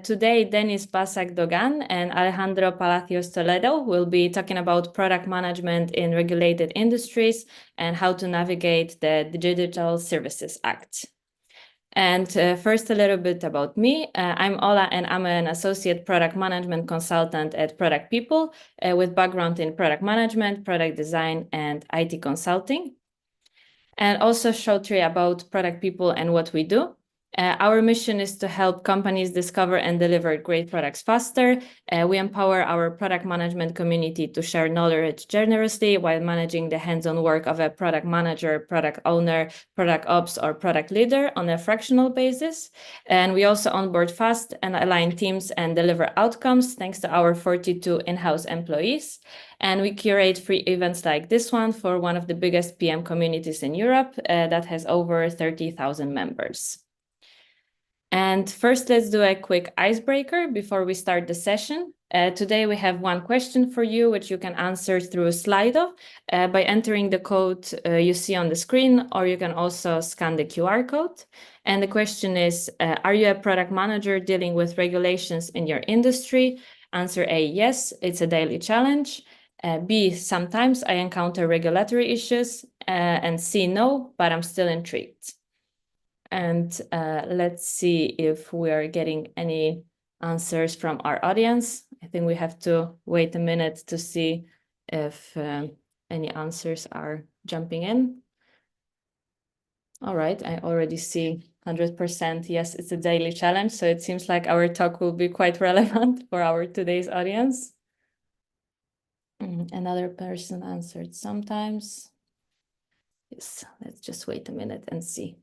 Today, Deniz, Basak, Dogan, and Alejandro Palacios Toledo will be talking about product management in regulated industries and how to navigate the Digital Services Act. And first, a little bit about me. I'm Ola, and I'm an associate product management consultant at Product People with background in product management, product design, and IT consulting. And also shortly about Product People and what we do. Our mission is to help companies discover and deliver great products faster. We empower our product management community to share knowledge generously while managing the hands-on work of a product manager, product owner, product ops, or product leader on a fractional basis. And we also onboard fast and align teams and deliver outcomes thanks to our 42 in-house employees. And we curate free events like this one for one of the biggest PM communities in Europe that has over 30,000 members. And first, let's do a quick icebreaker before we start the session. Today, we have one question for you, which you can answer through Slido by entering the code you see on the screen, or you can also scan the QR code. And the question is, are you a product manager dealing with regulations in your industry? Answer A, yes, it's a daily challenge. B, sometimes I encounter regulatory issues. And C, no, but I'm still intrigued. And let's see if we are getting any answers from our audience. I think we have to wait a minute to see if any answers are jumping in. All right, I already see 100% yes, it's a daily challenge. So it seems like our talk will be quite relevant for our today's audience. Another person answered sometimes. Yes, let's just wait a minute and see.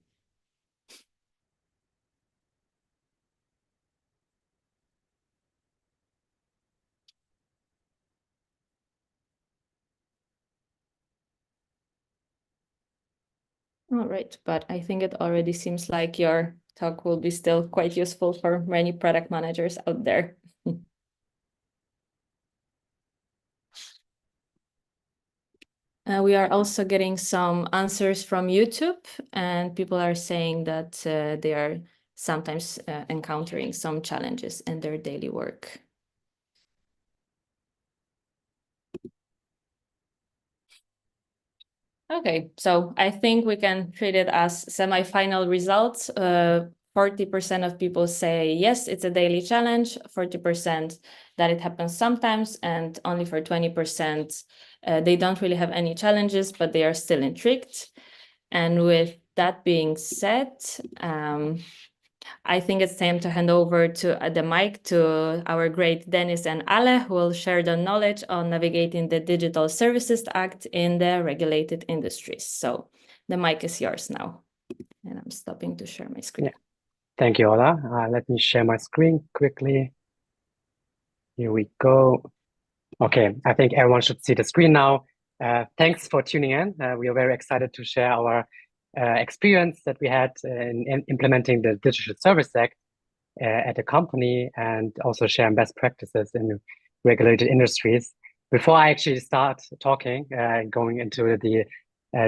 All right, but I think it already seems like your talk will be still quite useful for many product managers out there. We are also getting some answers from YouTube, and people are saying that they are sometimes encountering some challenges in their daily work. Okay, so I think we can treat it as semi-final results. 40% of people say, yes, it's a daily challenge, 40% that it happens sometimes, and only for 20%, they don't really have any challenges, but they are still intrigued. And with that being said, I think it's time to hand over to the mic to our great Deniz and Ale, who will share the knowledge on navigating the Digital Services Act in the regulated industries. So the mic is yours now. And I'm stopping to share my screen. Yeah. Thank you, Ola. Let me share my screen quickly. Here we go. Okay, I think everyone should see the screen now. Thanks for tuning in. We are very excited to share our experience that we had in implementing the Digital Service Act at a company, and also share best practices in regulated industries. Before I actually start talking, going into the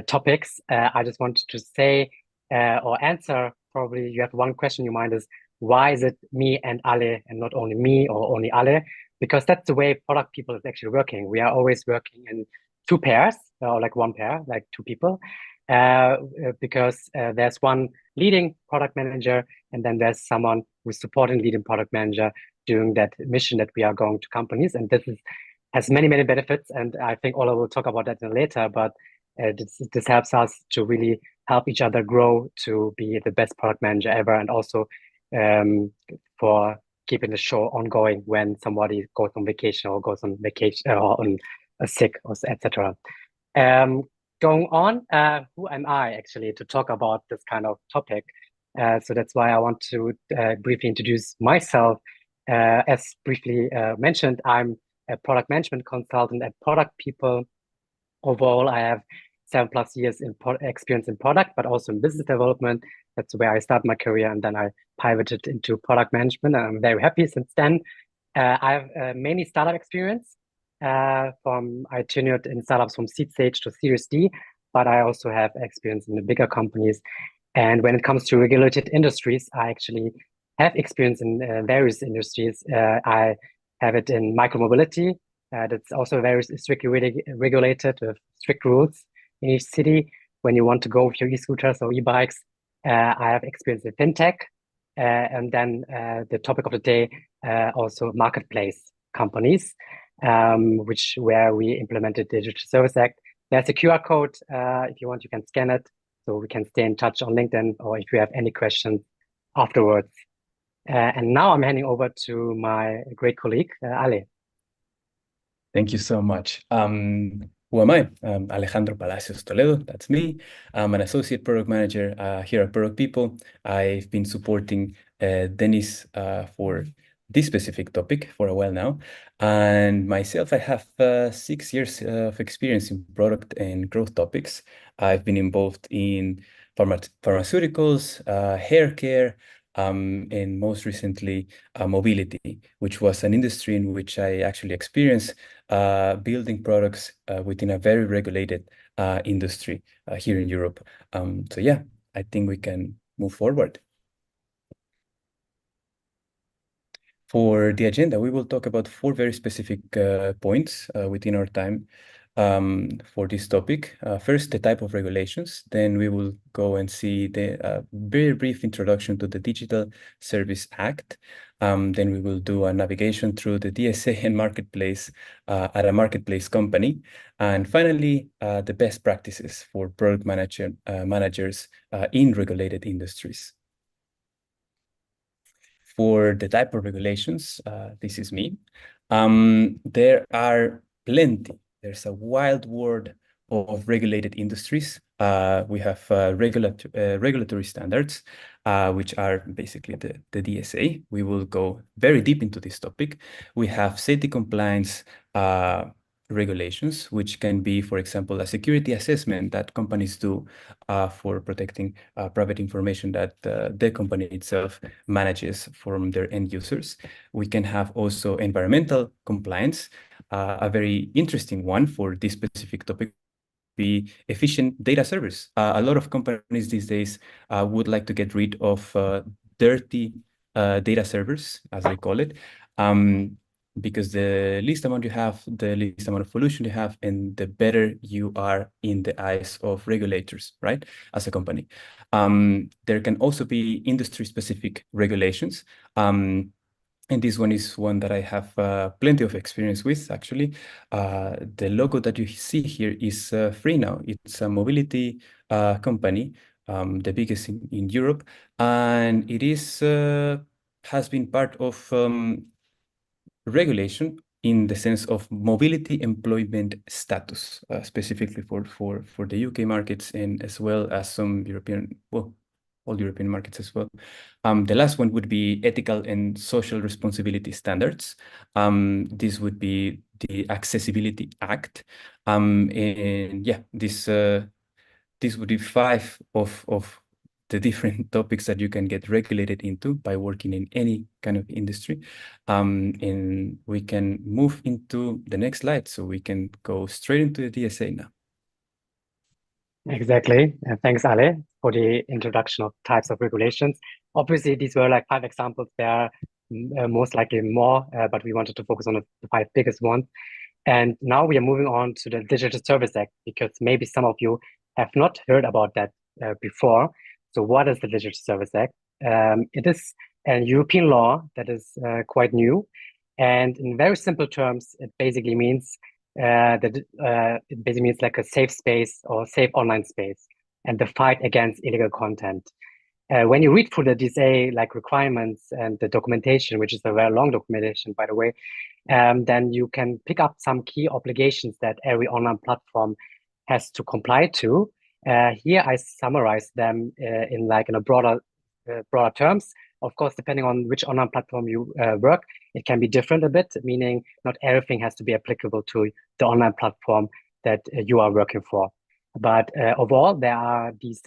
topics, I just wanted to say or answer, probably you have one question in your mind is, why is it me and Ale and not only me or only Ale? Because that's the way product people is actually working. We are always working in two pairs, or like one pair, like two people, because there's one leading product manager, and then there's someone who's supporting leading product manager doing that mission that we are going to companies. And this has many, many benefits. And I think Ola will talk about that later, but this helps us to really help each other grow to be the best product manager ever, and also for keeping the show ongoing when somebody goes on vacation or goes on vacation or on a sick, or etc. Going on, who am I actually to talk about this kind of topic? So that's why I want to briefly introduce myself. As briefly mentioned, I'm a product management consultant at Product People. Overall, I have 7+ years in experience in product, but also in business development. That's where I started my career, and then I pivoted into product management, and I'm very happy since then. I have mainly startup experience. I tenured in startups from seed stage to Series D, but I also have experience in the bigger companies. And when it comes to regulated industries, I actually have experience in various industries. I have it in micromobility. That's also very strictly regulated with strict rules in each city. When you want to go with your e-scooters or e-bikes, I have experience in fintech. And then the topic of the day, also marketplace companies, where we implemented the Digital Service Act. There's a QR code. If you want, you can scan it. So we can stay in touch on LinkedIn, or if you have any questions afterwards. And now I'm handing over to my great colleague, Ale. Thank you so much. Who am I? Alejandro Palacios Toledo, that's me. I'm an associate product manager here at Product People. I've been supporting Deniz for this specific topic for a while now. And myself, I have 6 years of experience in product and growth topics. I've been involved in pharmaceuticals, hair care, and most recently, mobility, which was an industry in which I actually experienced building products within a very regulated industry here in Europe. So yeah, I think we can move forward. For the agenda, we will talk about 4 very specific points within our time for this topic. First, the type of regulations. Then we will go and see the very brief introduction to the Digital Service Act. Then we will do a navigation through the DSA and marketplace at a marketplace company. And finally, the best practices for product managers in regulated industries. For the type of regulations, this is me. There are plenty. There's a wild world of regulated industries. We have regulatory standards, which are basically the DSA. We will go very deep into this topic. We have safety compliance regulations, which can be, for example, a security assessment that companies do for protecting private information that the company itself manages from their end users. We can have also environmental compliance, a very interesting one for this specific topic, be efficient data service. A lot of companies these days would like to get rid of dirty data servers, as they call it, because the least amount you have, the least amount of pollution you have, and the better you are in the eyes of regulators, right, as a company. There can also be industry-specific regulations. And this one is one that I have plenty of experience with, actually. The logo that you see here is Free Now. It's a mobility company, the biggest in Europe, and it is has been part of regulation in the sense of mobility employment status, specifically for the UK markets and as well as some European, well, all European markets as well. The last one would be ethical and social responsibility standards. This would be the Accessibility Act. And yeah, this would be 5 of the different topics that you can get regulated into by working in any kind of industry. And we can move into the next slide, so we can go straight into the DSA now. Exactly. Thanks, Ale, for the introduction of types of regulations. Obviously, these were like 5 examples. There are most likely more, but we wanted to focus on the 5 biggest ones. And now we are moving on to the Digital Service Act, because maybe some of you have not heard about that before. So what is the Digital Service Act? It is a European law that is quite new. And in very simple terms, it basically means like a safe space or safe online space and the fight against illegal content. When you read through the DSA like requirements and the documentation, which is a very long documentation, by the way, then you can pick up some key obligations that every online platform has to comply to. Here I summarize them in a broader terms. Of course, depending on which online platform you work, it can be different a bit, meaning not everything has to be applicable to the online platform that you are working for. But overall, there are these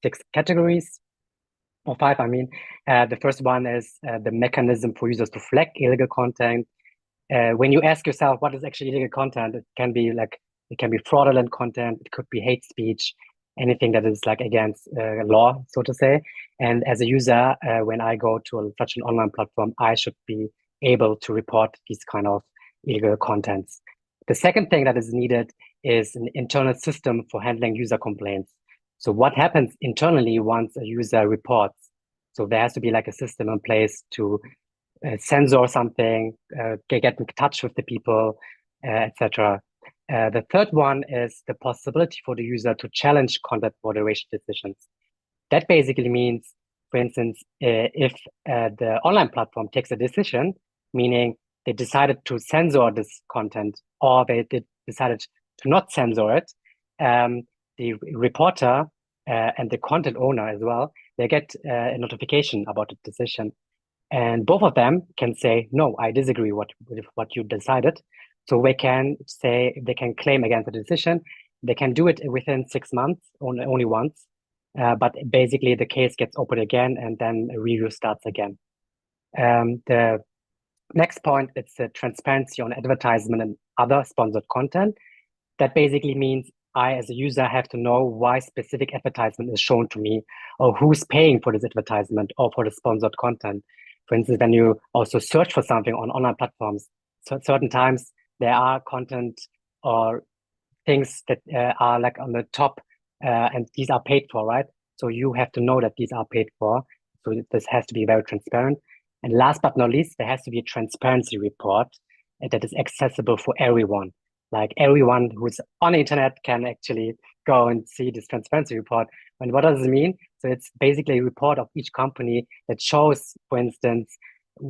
6 categories, or 5, I mean. The first one is the mechanism for users to flag illegal content. When you ask yourself what is actually illegal content, it can be fraudulent content, it could be hate speech, anything that is like against law, so to say. And as a user, when I go to such an online platform, I should be able to report these kind of illegal contents. The second thing that is needed is an internal system for handling user complaints. So what happens internally once a user reports? So there has to be like a system in place to censor something, get in touch with the people, etc. The third one is the possibility for the user to challenge content moderation decisions. That basically means, for instance, if the online platform takes a decision, meaning they decided to censor this content or they decided to not censor it, the reporter and the content owner as well, they get a notification about the decision. And both of them can say, no, I disagree with what you decided. So they can say, they can claim against the decision. They can do it within 6 months, only once. But basically the case gets opened again and then a review starts again. The next point, it's the transparency on advertisement and other sponsored content. That basically means I, as a user, have to know why specific advertisement is shown to me or who's paying for this advertisement or for the sponsored content. For instance, when you also search for something on online platforms, so certain times there are content or things that are like on the top and these are paid for, right? So you have to know that these are paid for. So this has to be very transparent. And last but not least, there has to be a transparency report that is accessible for everyone. Like everyone who's on the internet can actually go and see this transparency report. And what does it mean? So it's basically a report of each company that shows, for instance,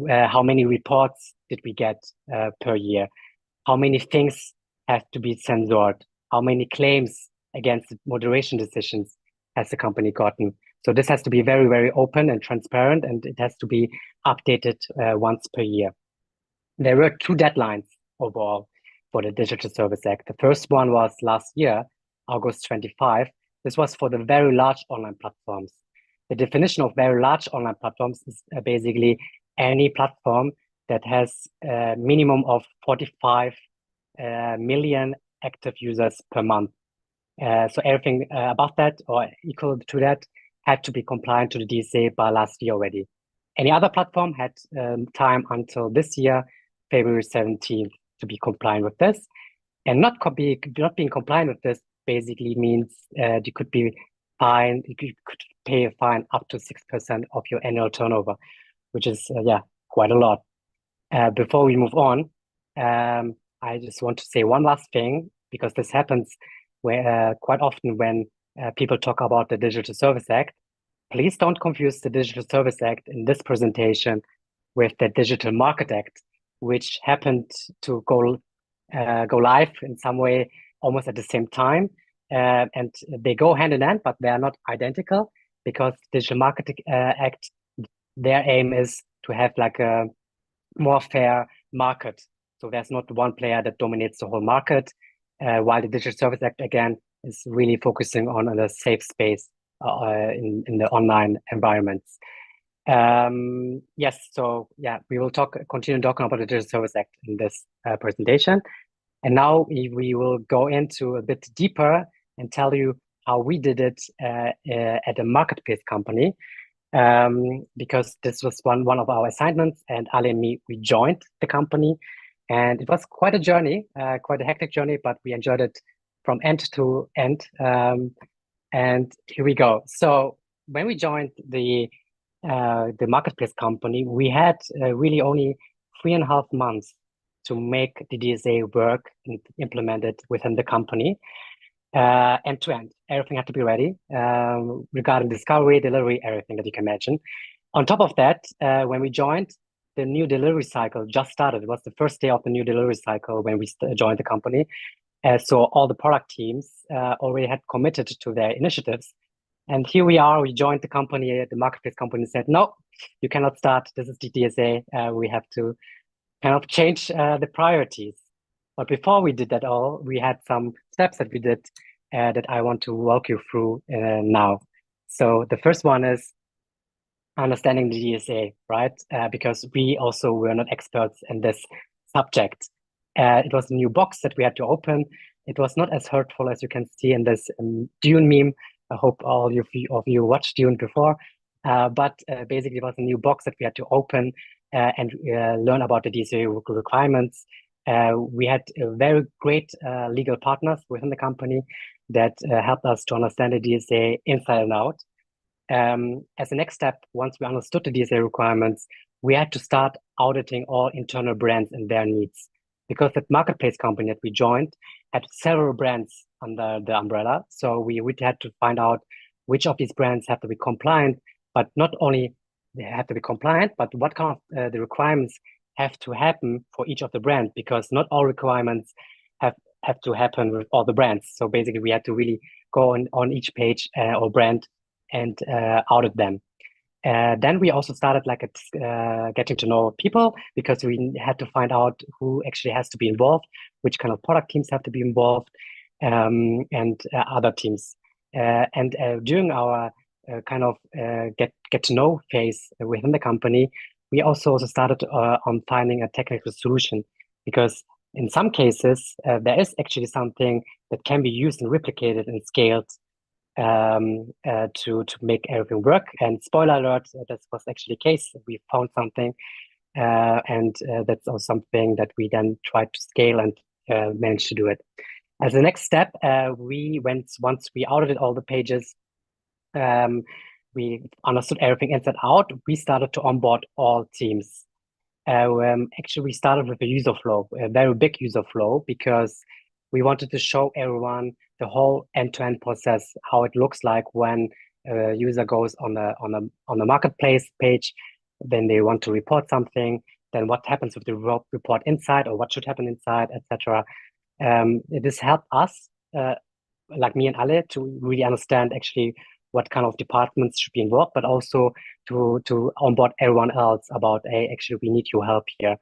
how many reports did we get per year? How many things have to be censored? How many claims against moderation decisions has the company gotten? So this has to be very, very open and transparent, and it has to be updated once per year. There were 2 deadlines overall for the Digital Service Act. The first one was last year, August 25. This was for the very large online platforms. The definition of very large online platforms is basically any platform that has a minimum of 45 million active users per month. So everything above that or equal to that had to be compliant to the DSA by last year already. Any other platform had time until this year, February 17th, to be compliant with this. And not being compliant with this basically means you could be fined, you could pay a fine up to 6% of your annual turnover, which is, quite a lot. Before we move on, I just want to say one last thing, because this happens quite often when people talk about the Digital Service Act. Please don't confuse the Digital Service Act in this presentation with the Digital Market Act, which happened to go live in some way almost at the same time. And they go hand in hand, but they are not identical, because Digital Market Act, their aim is to have like a more fair market. So there's not one player that dominates the whole market, while the Digital Service Act, again, is really focusing on a safe space in the online environments. Yes, so we will continue talking about the Digital Service Act in this presentation. And now we will go into a bit deeper and tell you how we did it at a marketplace company, because this was one of our assignments, and Ali and me, we joined the company, and it was quite a journey, quite a hectic journey, but we enjoyed it from end to end. And here we go. So when we joined the marketplace company, we had really only 3.5 months to make the DSA work and implement it within the company, end to end. Everything had to be ready regarding discovery, delivery, everything that you can imagine. On top of that, when we joined, the new delivery cycle just started. It was the first day of the new delivery cycle when we joined the company. So all the product teams already had committed to their initiatives. And here we are, we joined the company, the marketplace company said, no, you cannot start. This is the DSA. We have to kind of change the priorities. But before we did that all, we had some steps that we did that I want to walk you through now. So the first one is understanding the DSA, right? Because we also were not experts in this subject. It was a new box that we had to open. It was not as hurtful as you can see in this Dune meme I hope all of you watched Dune before. But basically, it was a new box that we had to open and learn about the DSA requirements. We had very great legal partners within the company that helped us to understand the DSA inside and out. As the next step, once we understood the DSA requirements, we had to start auditing all internal brands and their needs. Because the marketplace company that we joined had several brands under the umbrella. So we had to find out which of these brands have to be compliant, but not only they have to be compliant, but what kind of the requirements have to happen for each of the brands, because not all requirements have to happen with all the brands. So basically, we had to really go on each page or brand and audit them. Then we also started getting to know people, because we had to find out who actually has to be involved, which kind of product teams have to be involved, and other teams. And during our get to know phase within the company, we also started on finding a technical solution, because in some cases there is actually something that can be used and replicated and scaled to make everything work. And spoiler alert, that was actually the case. We found something, and that's also something that we then tried to scale and managed to do it. As the next step, once we audited all the pages, we understood everything inside out, we started to onboard all teams. Actually, we started with a user flow, a very big user flow, because we wanted to show everyone the whole end-to-end process, how it looks like when a user goes on the marketplace page, then they want to report something, then what happens with the report inside, or what should happen inside, etc. This helped us, like me and Ale, to really understand actually what kind of departments should be involved, but also to onboard everyone else about, hey, actually, we need your help here.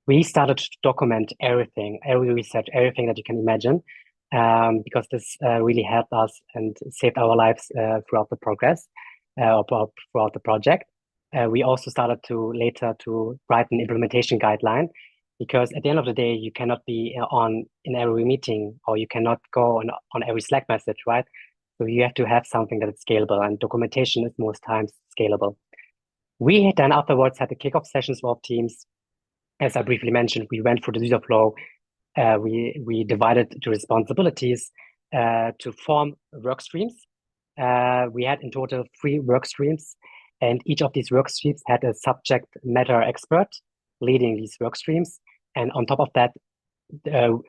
We started to document everything, every research, everything that you can imagine, because this really helped us and saved our lives throughout the progress, or throughout the project. We also started later to write an implementation guideline, because at the end of the day, you cannot be in every meeting, or you cannot go on every Slack message, right? So you have to have something that is scalable, and documentation is most times scalable. We then afterwards had the kickoff sessions with teams. As I briefly mentioned, we went through the user flow. We divided the responsibilities to form work streams. We had in total 3 work streams, and each of these work streams had a subject matter expert leading these work streams. And on top of that,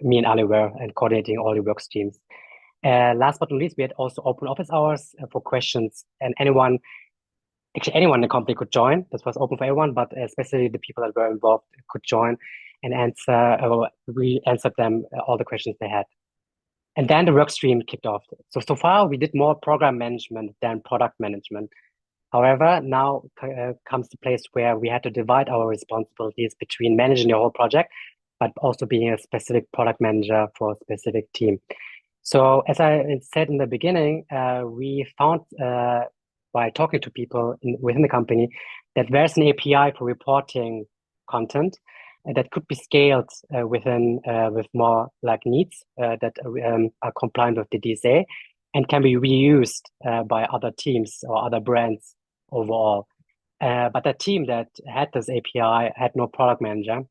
me and Ali were coordinating all the work streams. Last but not least, we had also open office hours for questions, and anyone in the company could join. This was open for everyone, but especially the people that were involved could join and answer. We answered them all the questions they had. And then the work stream kicked off. So far, we did more program management than product management. However, now comes the place where we had to divide our responsibilities between managing the whole project, but also being a specific product manager for a specific team. So as I said in the beginning, we found by talking to people within the company that there's an API for reporting content that could be scaled with more like needs that are compliant with the DSA and can be reused by other teams or other brands overall. But the team that had this API had no product manager.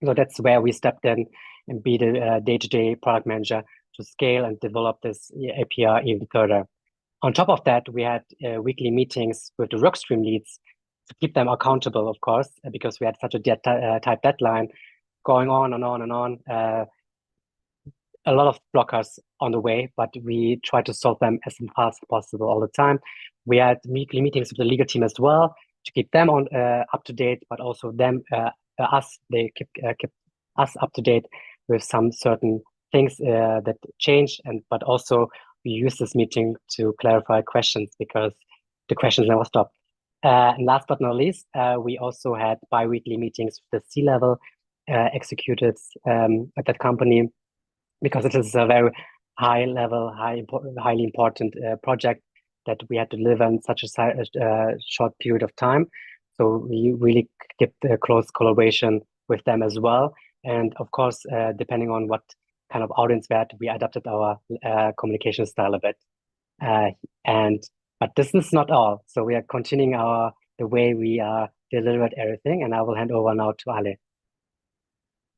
So that's where we stepped in and be the day-to-day product manager to scale and develop this API even further. On top of that, we had weekly meetings with the workstream leads to keep them accountable, of course, because we had such a tight deadline going on and on and on. A lot of blockers on the way, but we try to solve them as fast as possible all the time. We had weekly meetings with the legal team as well to keep them on up to date, but also they keep us up to date with some certain things that change, but also we use this meeting to clarify questions because the questions never stop. And last but not least, we also had bi-weekly meetings with the C-level executives at that company, because it is a very high-level, highly important project that we had to deliver in such a short period of time. So we really kept a close collaboration with them as well. And of course, depending on what kind of audience we had, we adapted our communication style a bit. But this is not all. So we are continuing the way we delivered everything, and I will hand over now to Ale.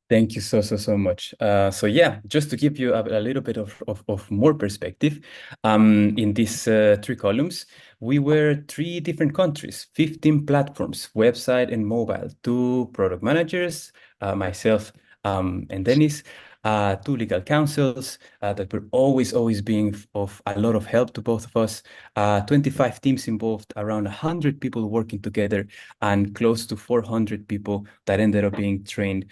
Thank you so much. So yeah, just to give you a little bit of more perspective, in these 3 columns, we were 3 different countries, 15 platforms, website and mobile, 2 product managers, myself and Deniz, 2 legal counsels that were always being of a lot of help to both of us, 25 teams involved, around 100 people working together, and close to 400 people that ended up being trained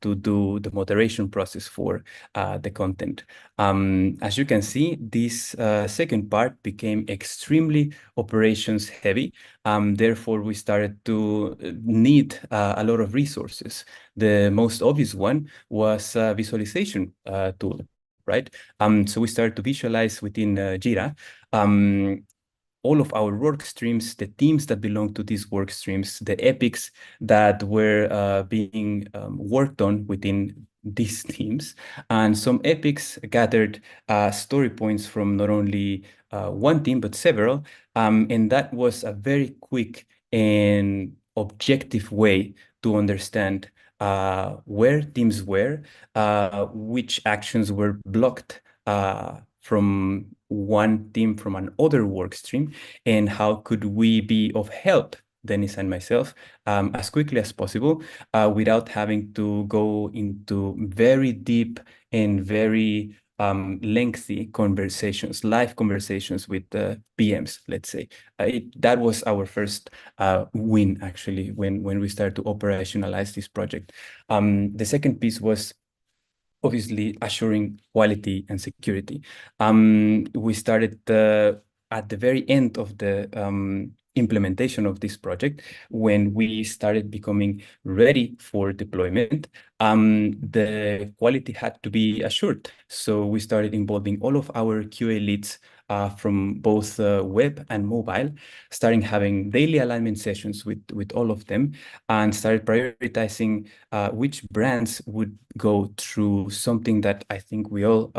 to do the moderation process for the content. As you can see, this second part became extremely operations heavy. Therefore, we started to need a lot of resources. The most obvious one was a visualization tool, right? So we started to visualize within Jira all of our work streams, the teams that belong to these work streams, the epics that were being worked on within these teams, and some epics gathered story points from not only one team, but several. And that was a very quick and objective way to understand where teams were, which actions were blocked from one team from another work stream, and how could we be of help, Deniz and myself, as quickly as possible without having to go into very deep and very lengthy conversations, live conversations with the PMs, let's say. That was our first win, actually, when we started to operationalize this project. The second piece was obviously assuring quality and security. We started at the very end of the implementation of this project, when we started becoming ready for deployment. The quality had to be assured. So we started involving all of our QA leads from both web and mobile, starting having daily alignment sessions with all of them, and started prioritizing which brands would go through something that I think we all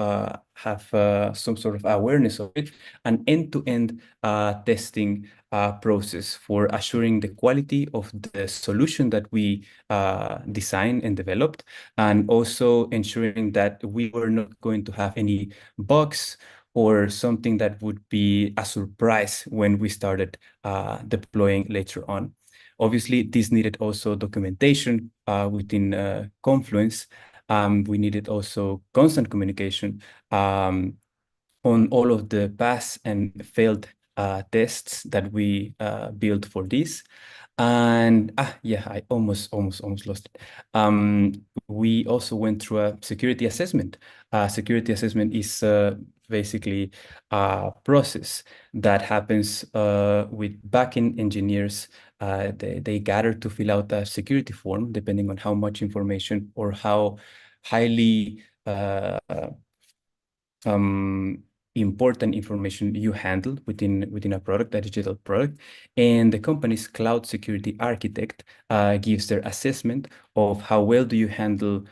have some sort of awareness of it, an end-to-end testing process for assuring the quality of the solution that we designed and developed, and also ensuring that we were not going to have any bugs or something that would be a surprise when we started deploying later on. Obviously, this needed also documentation within Confluence. We needed also constant communication on all of the pass and failed tests that we built for this. And yeah, I almost lost it. We also went through a security assessment. Security assessment is basically a process that happens with backend engineers. They gather to fill out a security form, depending on how much information or how highly important information you handle within a product, a digital product. And the company's cloud security architect gives their assessment of how well do you handle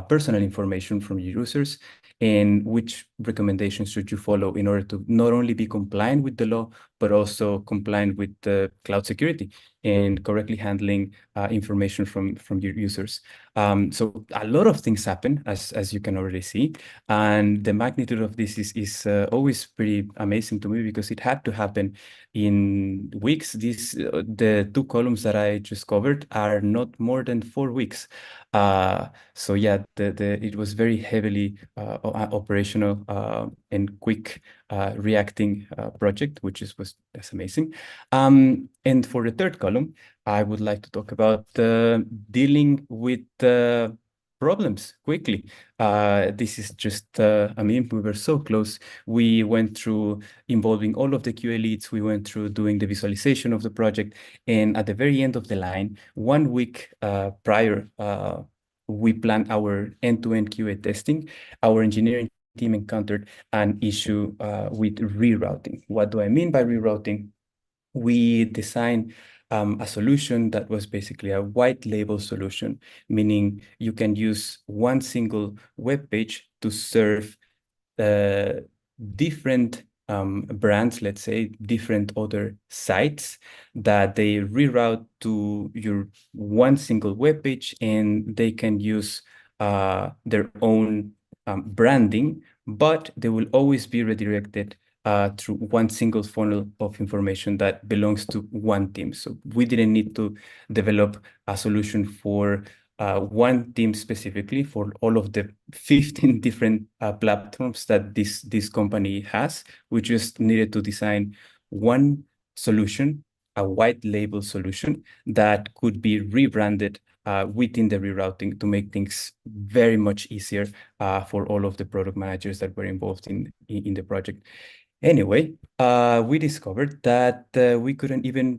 personal information from your users, and which recommendations should you follow in order to not only be compliant with the law, but also compliant with the cloud security and correctly handling information from your users. So a lot of things happen, as you can already see, and the magnitude of this is always pretty amazing to me, because it had to happen in weeks. The 2 columns that I just covered are not more than 4 weeks. So yeah, it was very heavily operational and quick reacting project, that's amazing. And for the 3rd column, I would like to talk about dealing with problems quickly. This is just I mean, we were so close. We went through involving all of the QA leads. We went through doing the visualization of the project, and at the very end of the line, 1 week prior, we planned our end-to-end QA testing. Our engineering team encountered an issue with rerouting. What do I mean by rerouting? We designed a solution that was basically a white label solution, meaning you can use one single web page to serve different brands, let's say, different other sites that they reroute to your one single web page, and they can use their own branding, but they will always be redirected through one single funnel of information that belongs to one team. So we didn't need to develop a solution for one team specifically for all of the 15 different platforms that this company has. We just needed to design one solution, a white label solution that could be rebranded within the rerouting to make things very much easier for all of the product managers that were involved in the project. Anyway, we discovered that we couldn't even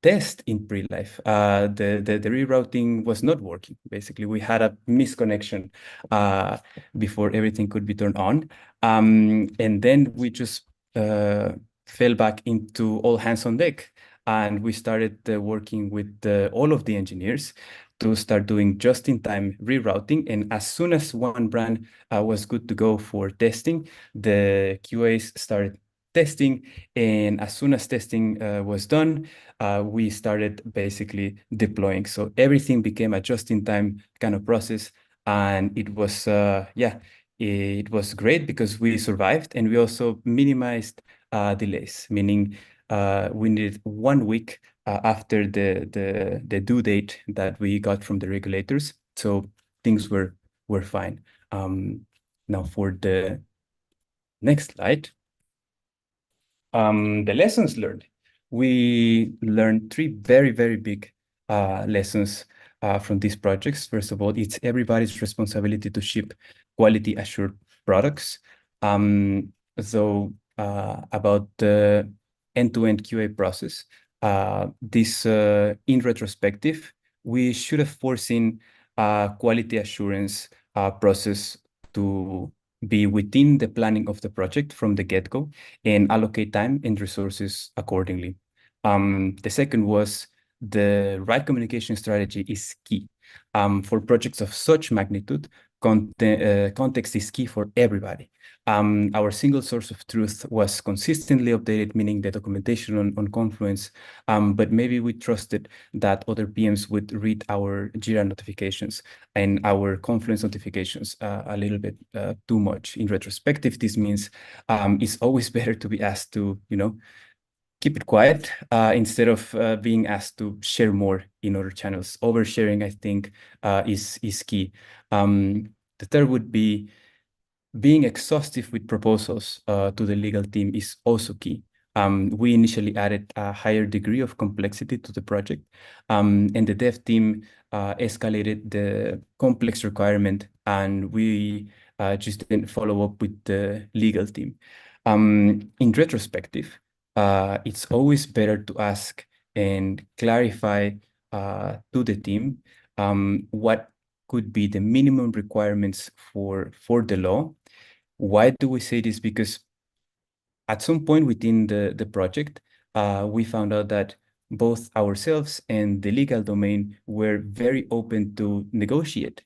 test in pre-live. The rerouting was not working. Basically, we had a misconnection before everything could be turned on. And then we just fell back into all hands on deck. And we started working with all of the engineers to start doing just-in-time rerouting. And as soon as one brand was good to go for testing, the QAs started testing. And as soon as testing was done, we started basically deploying. So everything became a just-in-time kind of process. And it was, it was great because we survived, and we also minimized delays, meaning we needed 1 week after the due date that we got from the regulators. So things were fine. Now for the next slide. The lessons learned. We learned 3 very, very big lessons from these projects. First of all, it's everybody's responsibility to ship quality assured products. So about the end-to-end QA process, this in retrospective, we should have foreseen quality assurance process to be within the planning of the project from the get-go and allocate time and resources accordingly. The second was the right communication strategy is key. For projects of such magnitude, context is key for everybody. Our single source of truth was consistently updated, meaning the documentation on Confluence, but maybe we trusted that other PMs would read our Jira notifications and our Confluence notifications a little bit too much. In retrospective, this means it's always better to be asked to, keep it quiet instead of being asked to share more in other channels. Oversharing, I think, is key. The third would be being exhaustive with proposals to the legal team is also key. We initially added a higher degree of complexity to the project, and the dev team escalated the complex requirement, and we just didn't follow up with the legal team. In retrospective, it's always better to ask and clarify to the team what could be the minimum requirements for the law. Why do we say this? Because at some point within the project, we found out that both ourselves and the legal domain were very open to negotiate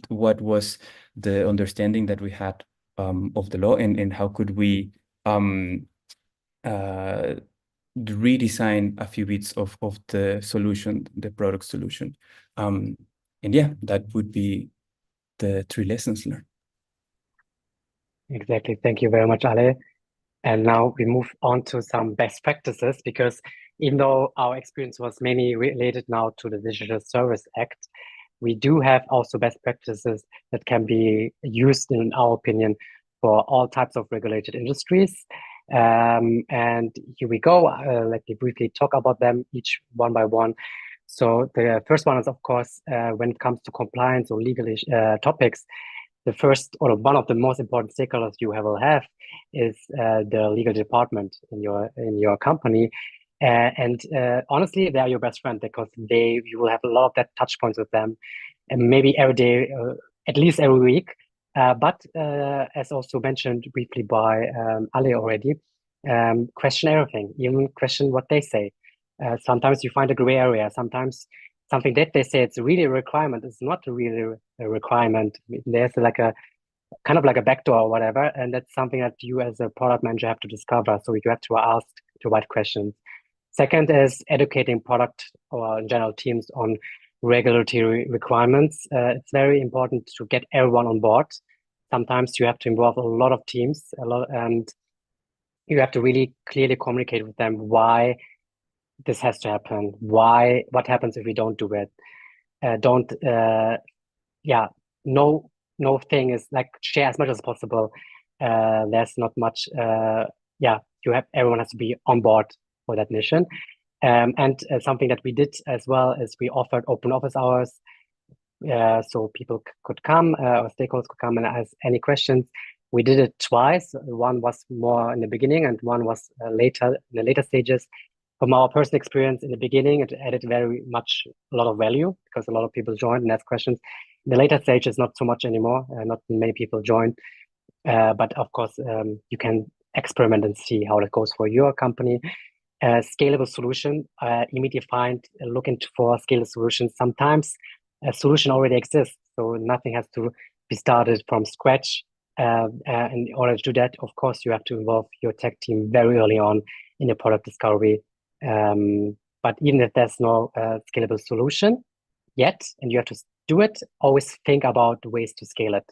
what was the understanding that we had of the law, and how could we redesign a few bits of the solution, the product solution. And yeah, that would be the 3 lessons learned. Exactly. Thank you very much, Ale. And now we move on to some best practices, because even though our experience was mainly related now to the Digital Service Act, we do have also best practices that can be used, in our opinion, for all types of regulated industries. And here we go. Let me briefly talk about them each one by one. So the first one is, of course, when it comes to compliance or legal topics, the first or one of the most important stakeholders you will have is the legal department in your company. And honestly, they are your best friend, because you will have a lot of that touch points with them, and maybe every day, at least every week. But as also mentioned briefly by Ale already, question everything, even question what they say. Sometimes you find a gray area. Sometimes something that they say it's really a requirement is not really a requirement. There's like a kind of like a backdoor or whatever. And that's something that you as a product manager have to discover. So you have to ask the right questions. Second is educating product or in general teams on regulatory requirements. It's very important to get everyone on board. Sometimes you have to involve a lot of teams, and you have to really clearly communicate with them why this has to happen, what happens if we don't do it. No thing is like share as much as possible. There's not much. Everyone has to be on board for that mission. And something that we did as well is we offered open office hours, so people could come or stakeholders could come and ask any questions. We did it twice. One was more in the beginning, and one was later in the later stages. From our personal experience in the beginning, it added very much a lot of value because a lot of people joined and asked questions. In the later stages, not so much anymore. Not many people joined, but of course, you can experiment and see how that goes for your company. Scalable solution, immediately look into for scalable solutions. Sometimes a solution already exists, so nothing has to be started from scratch. In order to do that, of course, you have to involve your tech team very early on in the product discovery. But even if there's no scalable solution yet, and you have to do it, always think about ways to scale it.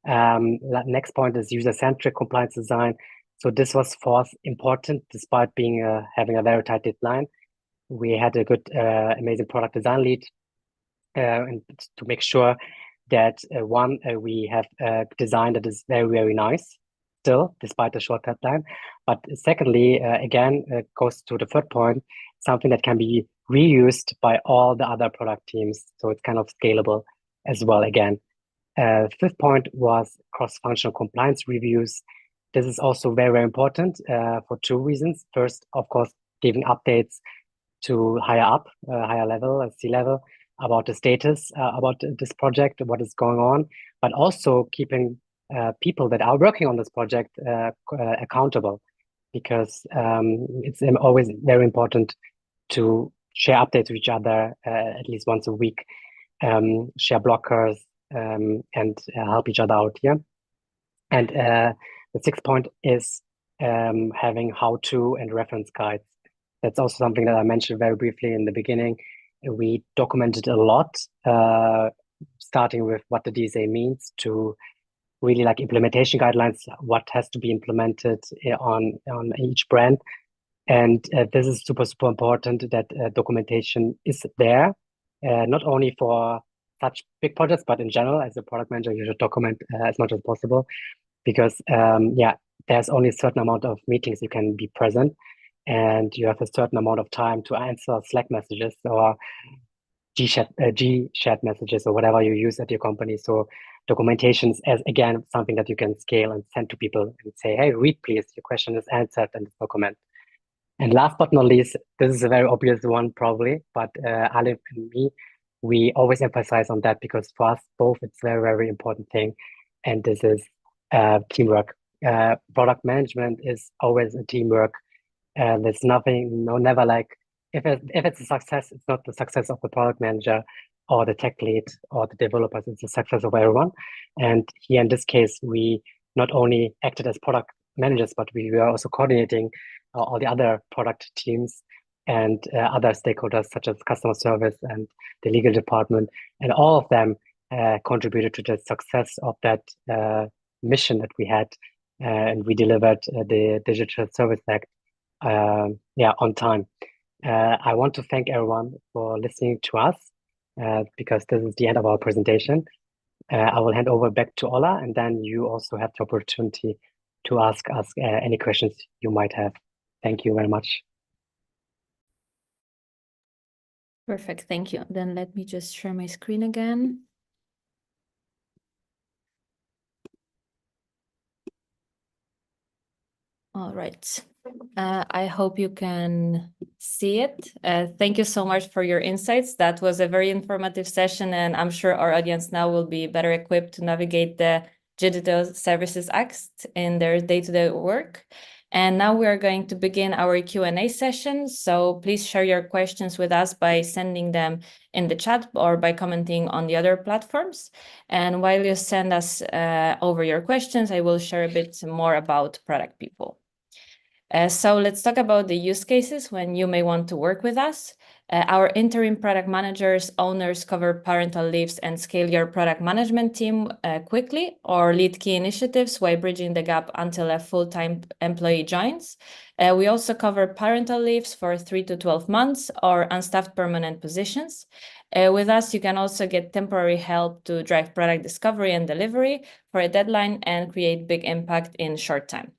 Next point is user-centric compliance design. So this was for us important, despite being having a very tight deadline. We had a good, amazing product design lead, and to make sure that we have a design that is very, very nice still, despite the short deadline. But secondly, again, it goes to the third point, something that can be reused by all the other product teams. So it's kind of scalable as well again. Fifth point was cross-functional compliance reviews. This is also very, very important for two reasons. First, of course, giving updates to higher level, C-level, about the status, about this project, what is going on, but also keeping people that are working on this project accountable, because it's always very important to share updates with each other at least once a week, share blockers, and help each other out here. And the sixth point is having how-to and reference guides. That's also something that I mentioned very briefly in the beginning. We documented a lot, starting with what the DSA means to really like implementation guidelines, what has to be implemented on each brand. And this is super, super important that documentation is there, not only for such big projects, but in general, as a product manager, you should document as much as possible, because there's only a certain amount of meetings you can be present, and you have a certain amount of time to answer Slack messages or G-chat messages or whatever you use at your company. So documentation is, again, something that you can scale and send to people and say, hey, read please, your question is answered in this document. And last but not least, this is a very obvious one probably, but Alif and me, we always emphasize on that because for us both, it's a very, very important thing. And this is teamwork. Product management is always a teamwork. There's never like, if it's a success, it's not the success of the product manager or the tech lead or the developers, it's the success of everyone. And here in this case, we not only acted as product managers, but we were also coordinating all the other product teams and other stakeholders such as customer service and the legal department, and all of them contributed to the success of that mission that we had, and we delivered the Digital Service Act on time. I want to thank everyone for listening to us because this is the end of our presentation. I will hand over back to Ola, and then you also have the opportunity to ask us any questions you might have. Thank you very much. Perfect, thank you. Then let me just share my screen again. All right. I hope you can see it. Thank you so much for your insights. That was a very informative session, and I'm sure our audience now will be better equipped to navigate the Digital Services Act in their day-to-day work. And now we are going to begin our Q&A session. So please share your questions with us by sending them in the chat or by commenting on the other platforms. And while you send us over your questions, I will share a bit more about product people. So let's talk about the use cases when you may want to work with us. Our interim product managers, owners cover parental leaves and scale your product management team quickly, or lead key initiatives while bridging the gap until a full-time employee joins. We also cover parental leaves for 3 to 12 months or unstaffed permanent positions. With us, you can also get temporary help to drive product discovery and delivery for a deadline and create big impact in short time.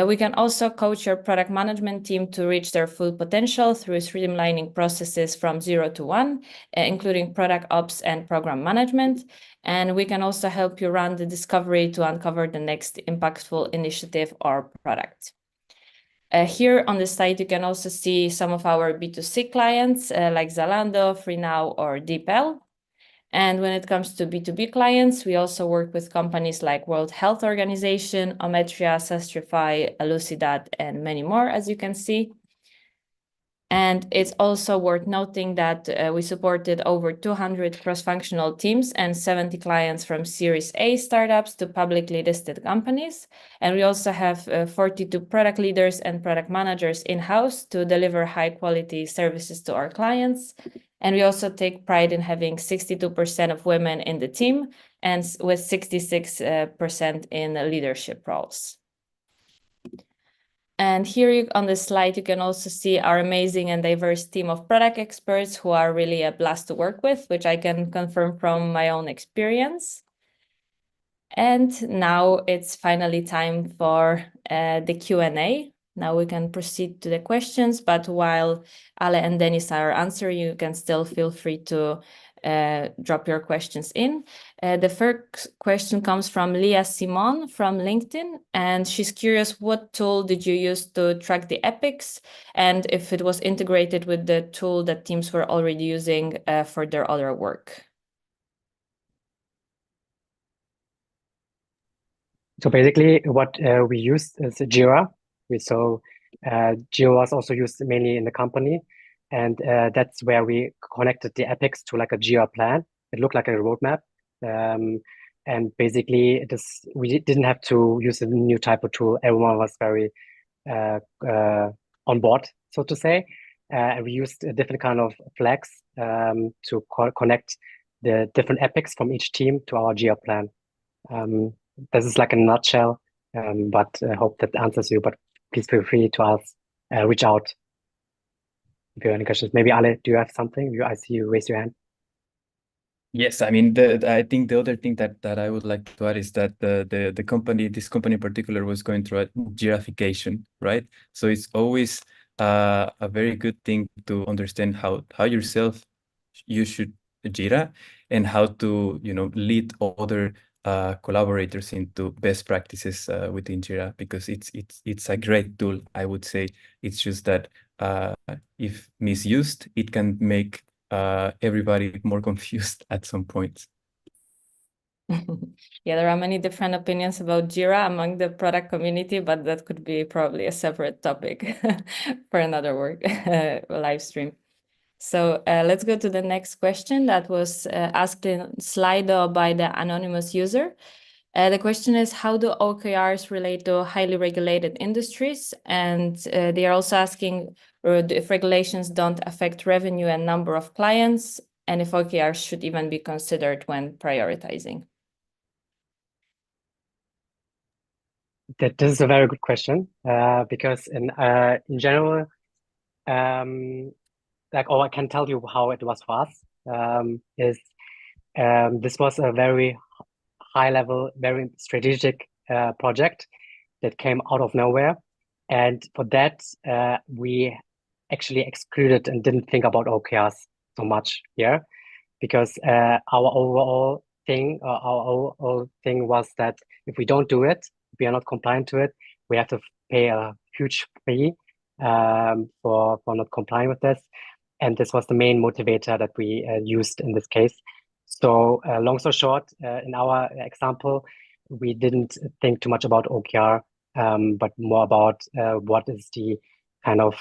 We can also coach your product management team to reach their full potential through streamlining processes from 0 to 1, including product ops and program management. And we can also help you run the discovery to uncover the next impactful initiative or product. Here on the site, you can also see some of our B2C clients like Zalando, FreeNow, or DeepL. And when it comes to B2B clients, we also work with companies like World Health Organization, Ometria, Sastrify, Elucidat, and many more, as you can see. And it's also worth noting that we supported over 200 cross-functional teams and 70 clients from Series A startups to publicly listed companies. And we also have 42 product leaders and product managers in-house to deliver high-quality services to our clients. And we also take pride in having 62% of women in the team and with 66% in leadership roles. And here on the slide, you can also see our amazing and diverse team of product experts who are really a blast to work with, which I can confirm from my own experience. And now it's finally time for the Q&A. Now we can proceed to the questions, but while Ale and Deniz are answering, you can still feel free to drop your questions in. The first question comes from Leah Simon from LinkedIn, and she's curious, what tool did you use to track the epics, and if it was integrated with the tool that teams were already using for their other work? So basically what we used is Jira. Jira was also used mainly in the company, and that's where we connected the epics to like a Jira plan. It looked like a roadmap. And basically we didn't have to use a new type of tool. Everyone was very on board, so to say. And we used a different kind of flags to connect the different epics from each team to our Jira plan. This is like a nutshell, but I hope that answers you. But please feel free to reach out if you have any questions. Maybe Ale, do you have something? I see you raise your hand. Yes, I mean, I think the other thing that I would like to add is that this company in particular was going through a Jirification, right? So it's always a very good thing to understand how yourself you should Jira and how to lead other collaborators into best practices within Jira, because it's a great tool. I would say it's just that if misused, it can make everybody more confused at some point. Yeah, there are many different opinions about Jira among the product community, but that could be probably a separate topic for another live stream. So let's go to the next question that was asked in Slido by the anonymous user. The question is, how do OKRs relate to highly regulated industries? And they are also asking if regulations don't affect revenue and number of clients, and if OKRs should even be considered when prioritizing. This is a very good question, because in general, I can tell you how it was for us. This was a very high level, very strategic project that came out of nowhere. And for that, we actually excluded and didn't think about OKRs so much here, because our overall thing was that if we don't do it, if we are not compliant to it, we have to pay a huge fee for not complying with this. And this was the main motivator that we used in this case. So long story short, in our example, we didn't think too much about OKR but more about what is the kind of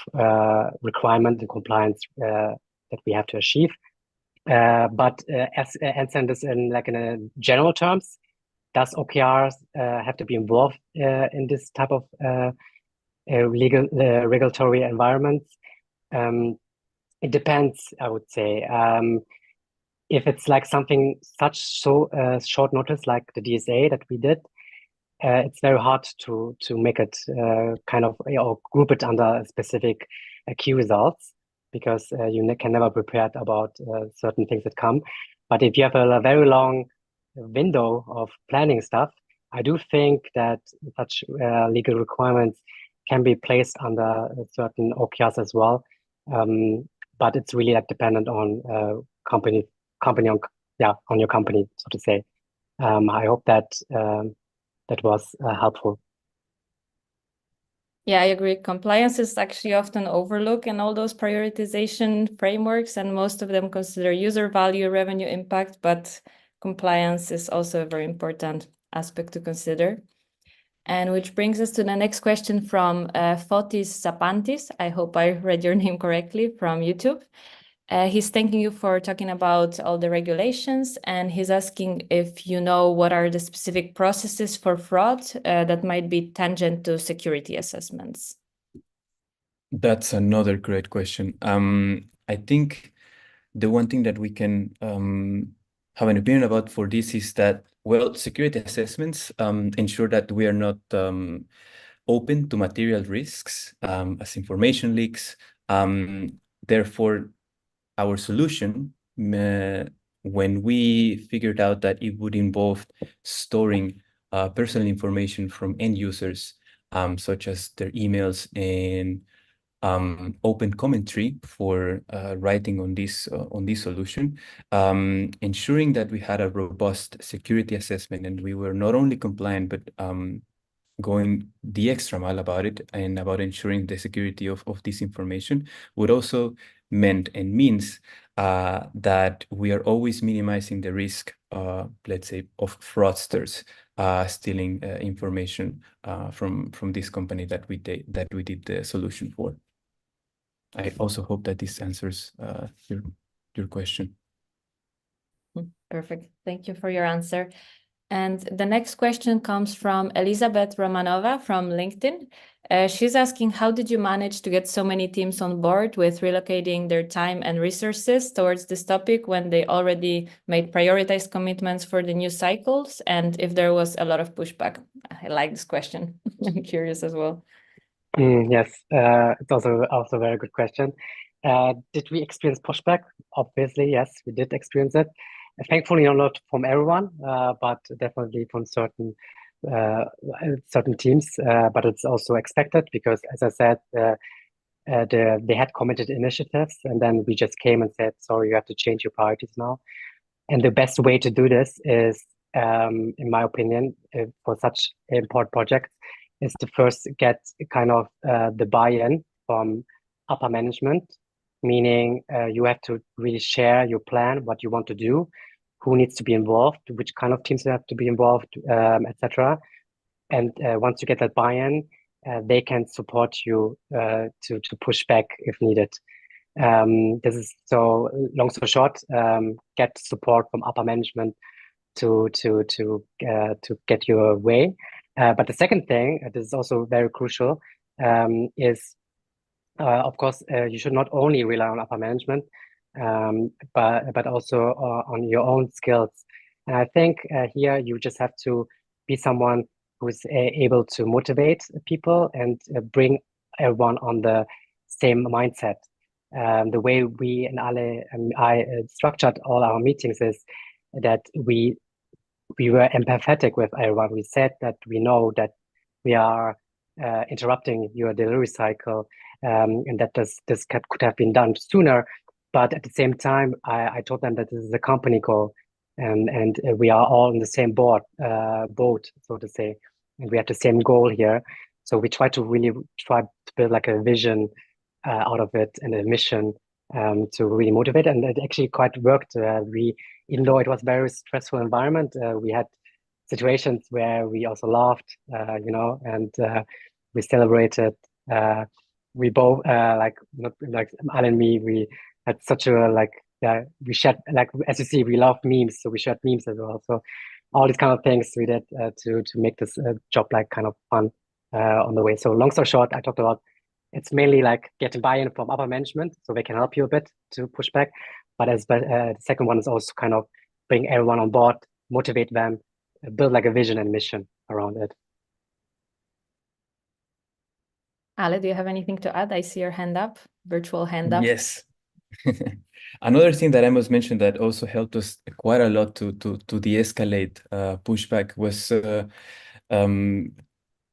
requirement and compliance that we have to achieve. But as answering this in a general terms, does OKRs have to be involved in this type of legal regulatory environments? It depends, I would say. If it's like something short notice like the DSA that we did, it's very hard to make it kind of group it under specific key results, because you can never prepare about certain things that come. But if you have a very long window of planning stuff, I do think that such legal requirements can be placed under certain OKRs as well. But it's really dependent on company on your company, so to say. I hope that that was helpful. Yeah, I agree. Compliance is actually often overlooked in all those prioritization frameworks, and most of them consider user value, revenue impact, but compliance is also a very important aspect to consider. And which brings us to the next question from Fotis Sapantis. I hope I read your name correctly, from YouTube. He's thanking you for talking about all the regulations, and he's asking if you know what are the specific processes for fraud that might be tangent to security assessments. That's another great question. I think the one thing that we can have an opinion about for this is that, well, security assessments ensure that we are not open to material risks as information leaks. Therefore, our solution, when we figured out that it would involve storing personal information from end users, such as their emails and open commentary for writing on this solution, ensuring that we had a robust security assessment and we were not only compliant but going the extra mile about it and about ensuring the security of this information would also meant and means that we are always minimizing the risk, let's say, of fraudsters stealing information from this company that we did the solution for. I also hope that this answers your question. Perfect. Thank you for your answer. And the next question comes from Elizabeth Romanova from LinkedIn. She's asking, how did you manage to get so many teams on board with relocating their time and resources towards this topic when they already made prioritized commitments for the new cycles? And if there was a lot of pushback? I like this question. I'm curious as well. Yes, it's also a very good question. Did we experience pushback? Obviously, yes, we did experience it. Thankfully, not from everyone, but definitely from certain teams. But it's also expected because, as I said, they had committed initiatives, and then we just came and said, "Sorry, you have to change your priorities now." And the best way to do this is, in my opinion, for such important projects, is to first get kind of the buy-in from upper management, meaning you have to really share your plan, what you want to do, who needs to be involved, which kind of teams have to be involved, etc. And once you get that buy-in, they can support you to push back if needed. This is so long, so short. Get support from upper management to get your way. But the second thing, this is also very crucial, is of course you should not only rely on upper management, but also on your own skills. And I think here you just have to be someone who's able to motivate people and bring everyone on the same mindset. The way we and Ale and I structured all our meetings is that we were empathetic with everyone. We said that we know that we are interrupting your delivery cycle, and that this could have been done sooner. But at the same time, I told them that this is a company goal, and we are all in the same boat, so to say, and we have the same goal here. So we try to build like a vision out of it and a mission to really motivate, and it actually quite worked. Even though it was a very stressful environment, we had situations where we also laughed, and we celebrated. We both like not like Al and me. We had such a we shared, like, as you see, we love memes, so we shared memes as well. So all these kind of things we did to make this job like kind of fun on the way. So long story short, I talked about it's mainly like getting buy-in from upper management, so they can help you a bit to push back. But the second one is also kind of bring everyone on board, motivate them, build like a vision and mission around it. Ale, do you have anything to add? I see your hand up, virtual hand up. Yes. Another thing that I must mention that also helped us quite a lot to de-escalate pushback was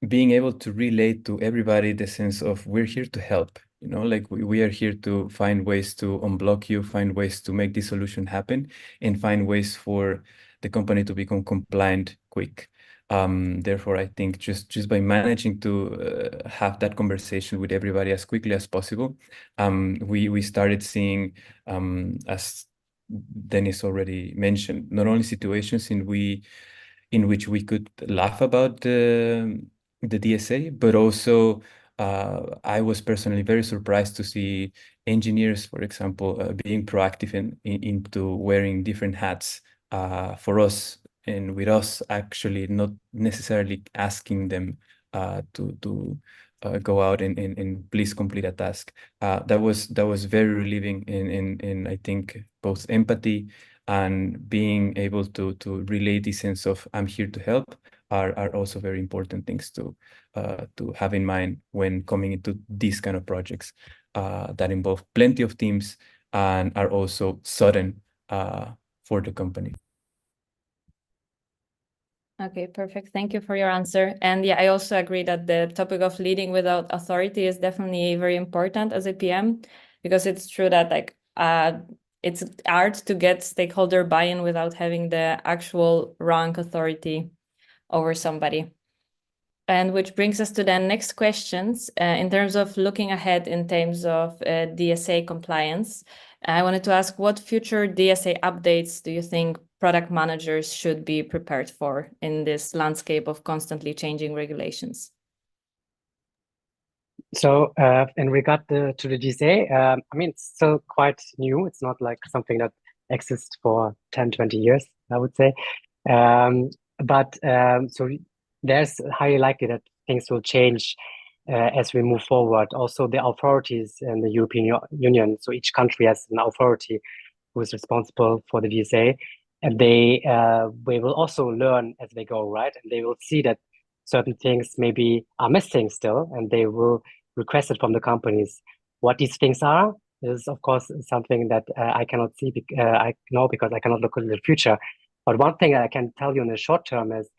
being able to relate to everybody the sense of we're here to help. Like we are here to find ways to unblock you, find ways to make this solution happen, and find ways for the company to become compliant quick. Therefore, I think just by managing to have that conversation with everybody as quickly as possible, we started seeing, as Deniz already mentioned, not only situations in which we could laugh about the DSA, but also I was personally very surprised to see engineers, for example, being proactive into wearing different hats for us, and with us actually not necessarily asking them to go out and please complete a task. That was very relieving in I think both empathy and being able to relay the sense of I'm here to help are also very important things to have in mind when coming into these kind of projects that involve plenty of teams and are also sudden for the company. Okay, perfect. Thank you for your answer. And yeah, I also agree that the topic of leading without authority is definitely very important as a PM, because it's true that it's hard to get stakeholder buy-in without having the actual rank authority over somebody. And which brings us to the next questions. In terms of looking ahead in terms of DSA compliance, I wanted to ask, what future DSA updates do you think product managers should be prepared for in this landscape of constantly changing regulations? So in regard to the DSA, I mean, it's still quite new. It's not like something that exists for 10, 20 years, I would say. So there's highly likely that things will change as we move forward. Also, the authorities in the European Union, so each country has an authority who is responsible for the DSA, and they will also learn as they go, right? And they will see that certain things maybe are missing still, and they will request it from the companies. What these things are is, of course, something that I cannot see. I know because I cannot look into the future. But one thing I can tell you in the short term is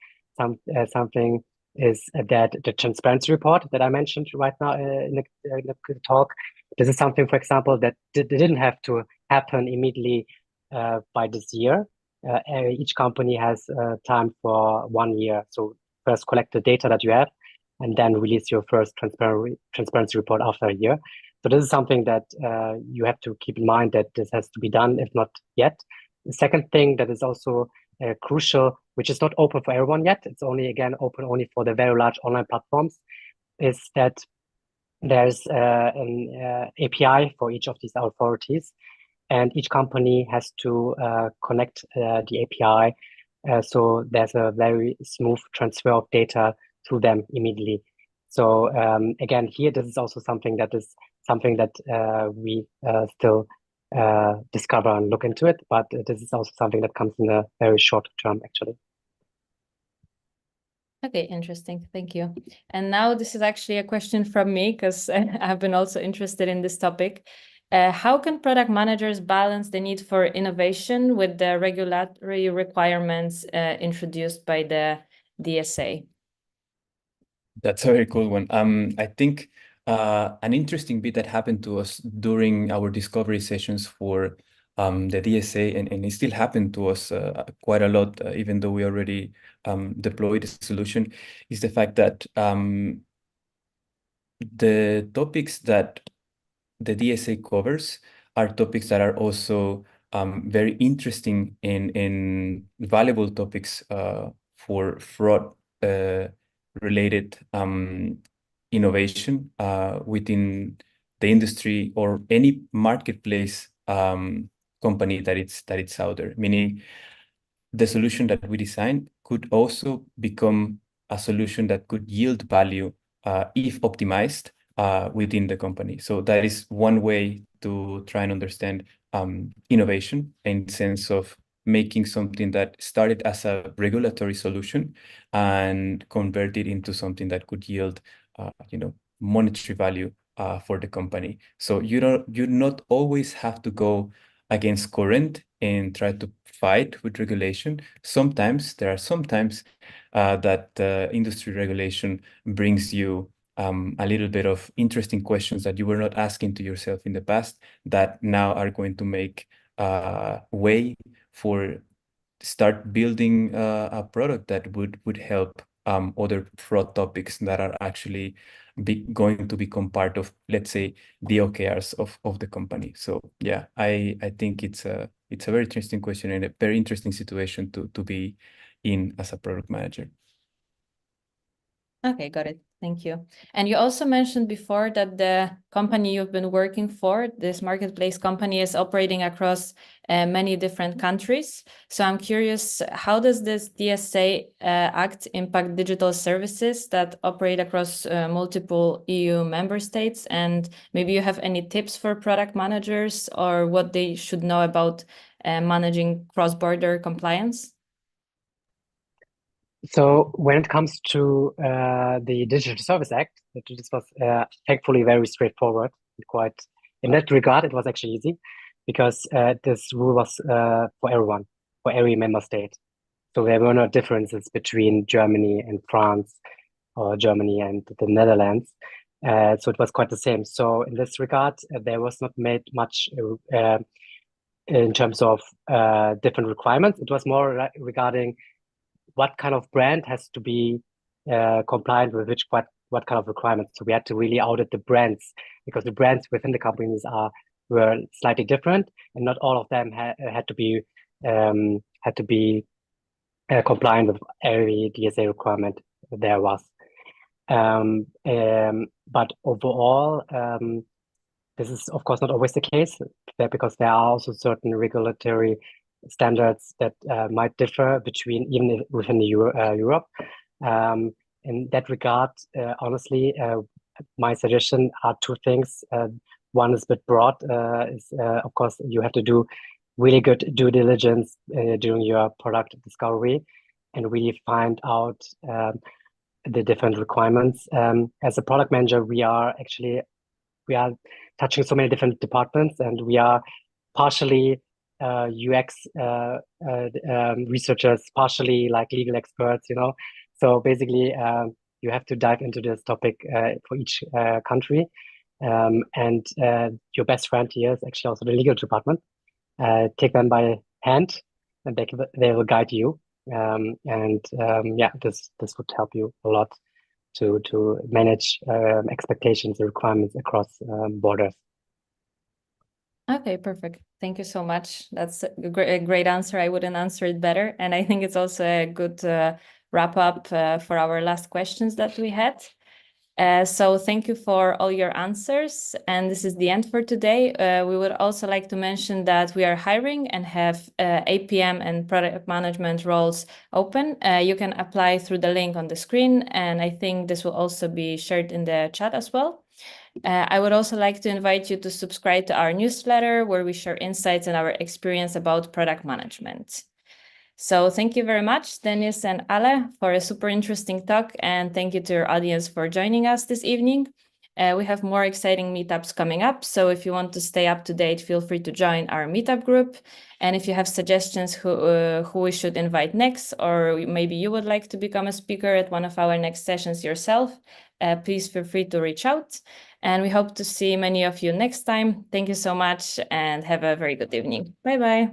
something is that the transparency report that I mentioned right now in the talk. This is something, for example, that didn't have to happen immediately by this year. Each company has time for 1 year. So first collect the data that you have, and then release your first transparency report after a year. So this is something that you have to keep in mind, that this has to be done, if not yet. The second thing that is also crucial, which is not open for everyone yet, it's only, again, open only for the very large online platforms, is that there's an API for each of these authorities, and each company has to connect the API. So there's a very smooth transfer of data to them immediately. So again, here, this is also something that we still discover and look into it, but this is also something that comes in the very short term, actually. Okay, interesting. Thank you. And now this is actually a question from me, because I've been also interested in this topic. How can product managers balance the need for innovation with the regulatory requirements introduced by the DSA? That's a very cool one. I think an interesting bit that happened to us during our discovery sessions for the DSA, and it still happened to us quite a lot, even though we already deployed the solution, is the fact that the topics that the DSA covers are topics that are also very interesting and valuable topics for fraud related innovation within the industry or any marketplace company that it's out there. Meaning, the solution that we design could also become a solution that could yield value if optimized within the company. So that is one way to try and understand innovation in the sense of making something that started as a regulatory solution and convert it into something that could yield, monetary value for the company. So you not always have to go against current and try to fight with regulation. There are sometimes that industry regulation brings you a little bit of interesting questions that you were not asking to yourself in the past that now are going to make way for start building a product that would help other fraud topics that are actually going to become part of, let's say, the OKRs of the company. So yeah, I think it's a very interesting question and a very interesting situation to be in as a product manager. Okay, got it. Thank you. And you also mentioned before that the company you've been working for, this marketplace company, is operating across many different countries. So I'm curious, how does this DSA Act impact digital services that operate across multiple EU member states? And maybe you have any tips for product managers or what they should know about managing cross-border compliance? So when it comes to the Digital Service Act, this was thankfully very straightforward. Quite in that regard, it was actually easy because this rule was for everyone, for every member state. So there were no differences between Germany and France or Germany and the Netherlands. So it was quite the same. So in this regard, there was not made much in terms of different requirements. It was more regarding what kind of brand has to be compliant with what kind of requirements. So we had to really audit the brands because the brands within the companies were slightly different, and not all of them had to be compliant with every DSA requirement there was. But overall, this is of course not always the case because there are also certain regulatory standards that might differ even within Europe. In that regard, honestly, my suggestion are two things. One is a bit broad. Of course, you have to do really good due diligence during your product discovery and really find out the different requirements. As a product manager, we are touching so many different departments, and we are partially UX researchers, partially like legal experts, So basically, you have to dive into this topic for each country. And your best friend here is actually also the legal department. Take them by hand, and they will guide you. This would help you a lot to manage expectations and requirements across borders. Okay, perfect. Thank you so much. That's a great answer. I wouldn't answer it better. And I think it's also a good wrap up for our last questions that we had. So thank you for all your answers. And this is the end for today. We would also like to mention that we are hiring and have APM and product management roles open. You can apply through the link on the screen. And I think this will also be shared in the chat as well. I would also like to invite you to subscribe to our newsletter where we share insights and our experience about product management. So thank you very much, Deniz and Ale, for a super interesting talk. And thank you to your audience for joining us this evening. We have more exciting meetups coming up. So if you want to stay up to date, feel free to join our meetup group. And if you have suggestions who we should invite next, or maybe you would like to become a speaker at one of our next sessions yourself, please feel free to reach out. And we hope to see many of you next time. Thank you so much and have a very good evening. Bye-bye.